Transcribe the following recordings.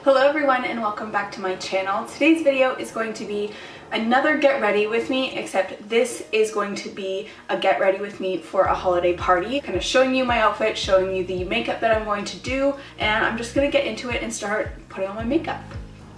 Hello everyone and welcome back to my channel. Today's video is going to be another get ready with me, except this is going to be a get ready with me for a holiday party. Kind of showing you my outfit, showing you the makeup that I'm going to do, and I'm just going to get into it and start putting on my makeup.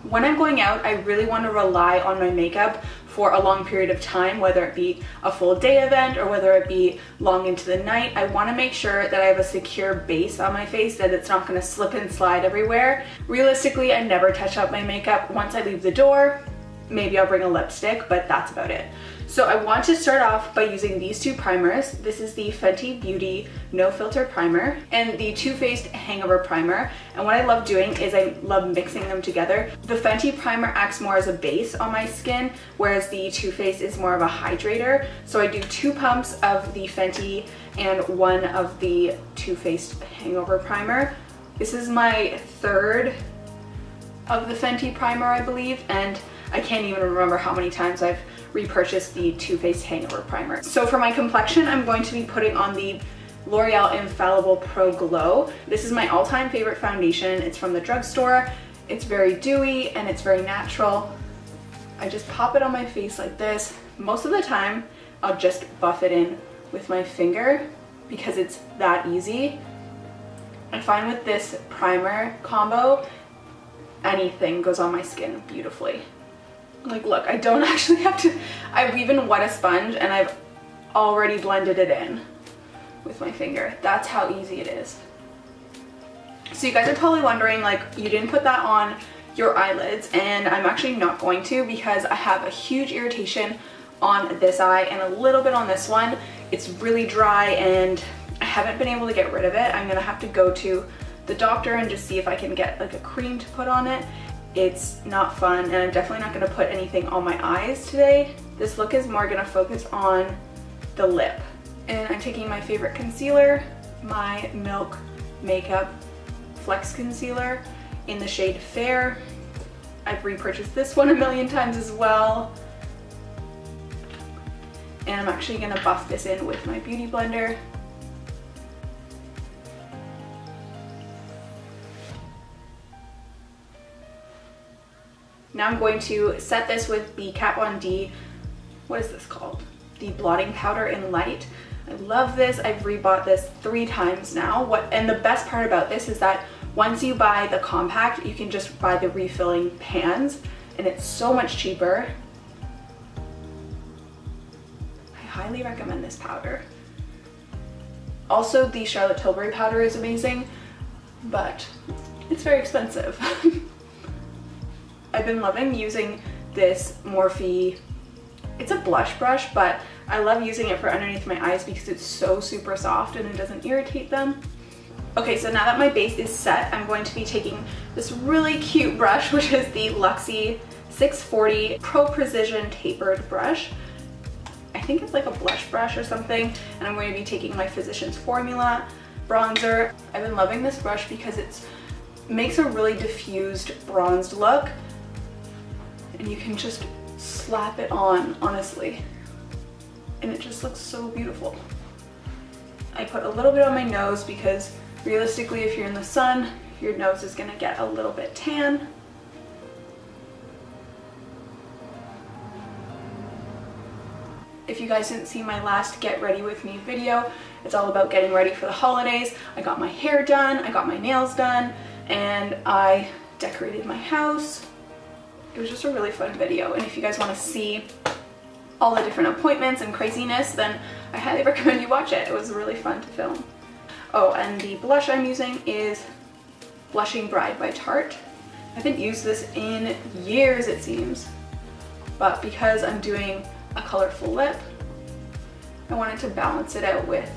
When I'm going out, I really want to rely on my makeup for a long period of time, whether it be a full day event or whether it be long into the night. I want to make sure that I have a secure base on my face, that it's not going to slip and slide everywhere. Realistically, I never touch up my makeup. Once I leave the door, maybe I'll bring a lipstick, but that's about it. So I want to start off by using these two primers. This is the Fenty Beauty No Filter Primer and the Too Faced Hangover Primer. And what I love doing is I love mixing them together. The Fenty primer acts more as a base on my skin, whereas the Too Faced is more of a hydrator. So I do 2 pumps of the Fenty and 1 of the Too Faced Hangover Primer. This is my 3rd of the Fenty primer, I believe, and I can't even remember how many times I've repurchased the Too Faced Hangover Primer. So for my complexion, I'm going to be putting on the L'Oreal Infallible Pro Glow. This is my all-time favorite foundation. It's from the drugstore. It's very dewy and it's very natural. I just pop it on my face like this. Most of the time, I'll just buff it in with my finger because it's that easy. I find with this primer combo, anything goes on my skin beautifully. Like, look, I don't actually have to, I've even wet a sponge and I've already blended it in with my finger. That's how easy it is. So you guys are probably wondering, like, you didn't put that on your eyelids, and I'm actually not going to because I have a huge irritation on this eye and a little bit on this one. It's really dry and I haven't been able to get rid of it. I'm gonna have to go to the doctor and just see if I can get like a cream to put on it. It's not fun, and I'm definitely not going to put anything on my eyes today. This look is more going to focus on the lip. And I'm taking my favorite concealer, my Milk Makeup Flex Concealer in the shade Fair. I've repurchased this one a million times as well. And I'm actually going to buff this in with my Beauty Blender. Now I'm going to set this with the Kat Von D, what is this called? D Blotting Powder in Light. I love this. I've rebought this 3 times now. And the best part about this is that once you buy the compact, you can just buy the refilling pans, and it's so much cheaper. I highly recommend this powder. Also, the Charlotte Tilbury powder is amazing, but it's very expensive. I've been loving using this Morphe, it's a blush brush, but I love using it for underneath my eyes because it's so super soft and it doesn't irritate them. Okay, so now that my base is set, I'm going to be taking this really cute brush, which is the Luxie 640 Pro Precision Tapered Brush. I think it's like a blush brush or something, and I'm going to be taking my Physicians Formula bronzer. I've been loving this brush because it makes a really diffused bronzed look. And you can just slap it on, honestly, and it just looks so beautiful. I put a little bit on my nose because realistically, if you're in the sun, your nose is gonna get a little bit tan. If you guys didn't see my last Get Ready With Me video, it's all about getting ready for the holidays. I got my hair done, I got my nails done, and I decorated my house. It was just a really fun video, and if you guys want to see all the different appointments and craziness, then I highly recommend you watch it. It was really fun to film. Oh, and the blush I'm using is Blushing Bride by Tarte. I haven't used this in years, it seems, but because I'm doing a colorful lip, I wanted to balance it out with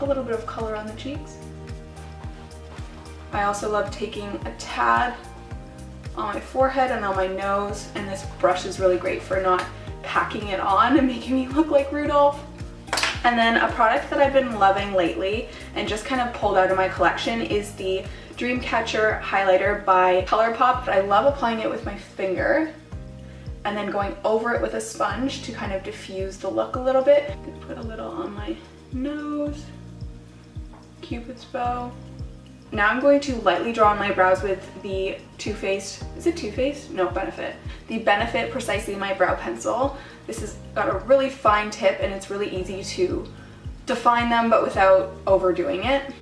a little bit of color on the cheeks. I also love taking a tad on my forehead and on my nose, and this brush is really great for not packing it on and making me look like Rudolph. And then a product that I've been loving lately and just kind of pulled out of my collection is the Dreamcatcher highlighter by Colourpop. I love applying it with my finger and then going over it with a sponge to kind of diffuse the look a little bit. I'm gonna put a little on my nose, Cupid's bow. Now I'm going to lightly draw on my brows with the Too Faced, is it Too Faced? No, Benefit. The Benefit Precisely My Brow Pencil. This has got a really fine tip and it's really easy to define them but without overdoing it.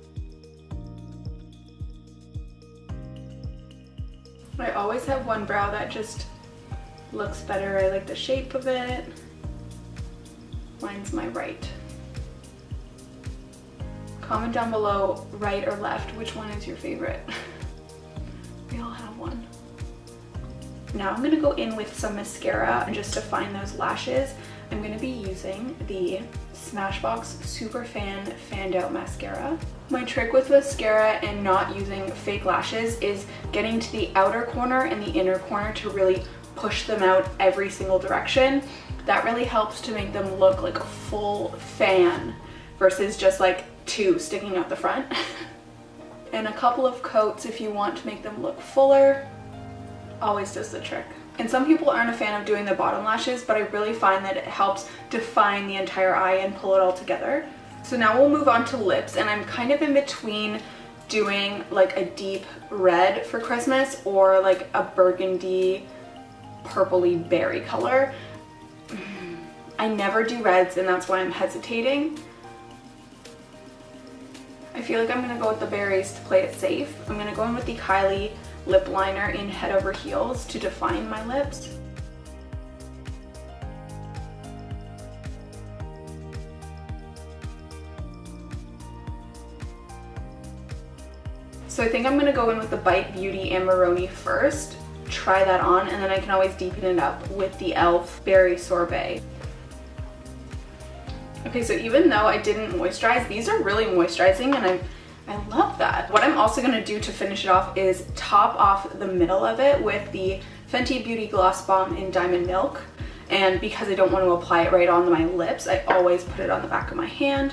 I always have one brow that just looks better. I like the shape of it. Mine's my right. Comment down below, right or left, which one is your favorite? We all have one. Now I'm gonna go in with some mascara and just define those lashes. I'm gonna be using the Smashbox Super Fan Fanned Out Mascara. My trick with mascara and not using fake lashes is getting to the outer corner and the inner corner to really push them out every single direction. That really helps to make them look like a full fan versus just like two sticking out the front. And a couple of coats if you want to make them look fuller. Always does the trick. And some people aren't a fan of doing the bottom lashes, but I really find that it helps define the entire eye and pull it all together. So now we'll move on to lips, and I'm kind of in between doing like a deep red for Christmas or like a burgundy purpley berry color. I never do reds and that's why I'm hesitating. I feel like I'm gonna go with the berries to play it safe. I'm gonna go in with the Kylie lip liner in Head Over Heels to define my lips. So I think I'm gonna go in with the Bite Beauty Amarone first, try that on, and then I can always deepen it up with the e.l.f. Berry Sorbet. Okay, so even though I didn't moisturize, these are really moisturizing and I love that. What I'm also gonna do to finish it off is top off the middle of it with the Fenty Beauty Gloss Bomb in Diamond Milk. And because I don't want to apply it right on my lips, I always put it on the back of my hand,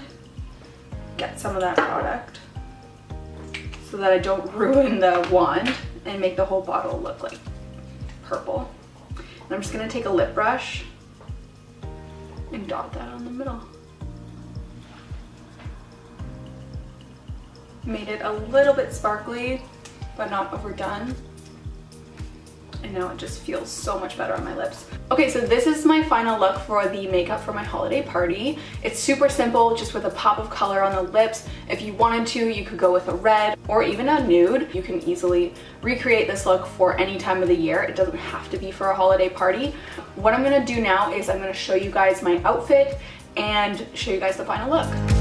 get some of that product so that I don't ruin the wand and make the whole bottle look like purple. And I'm just gonna take a lip brush and dot that on the middle. Made it a little bit sparkly, but not overdone. And now it just feels so much better on my lips. Okay, so this is my final look for the makeup for my holiday party. It's super simple, just with a pop of color on the lips. If you wanted to, you could go with a red or even a nude. You can easily recreate this look for any time of the year. It doesn't have to be for a holiday party. What I'm gonna do now is I'm gonna show you guys my outfit and show you guys the final look.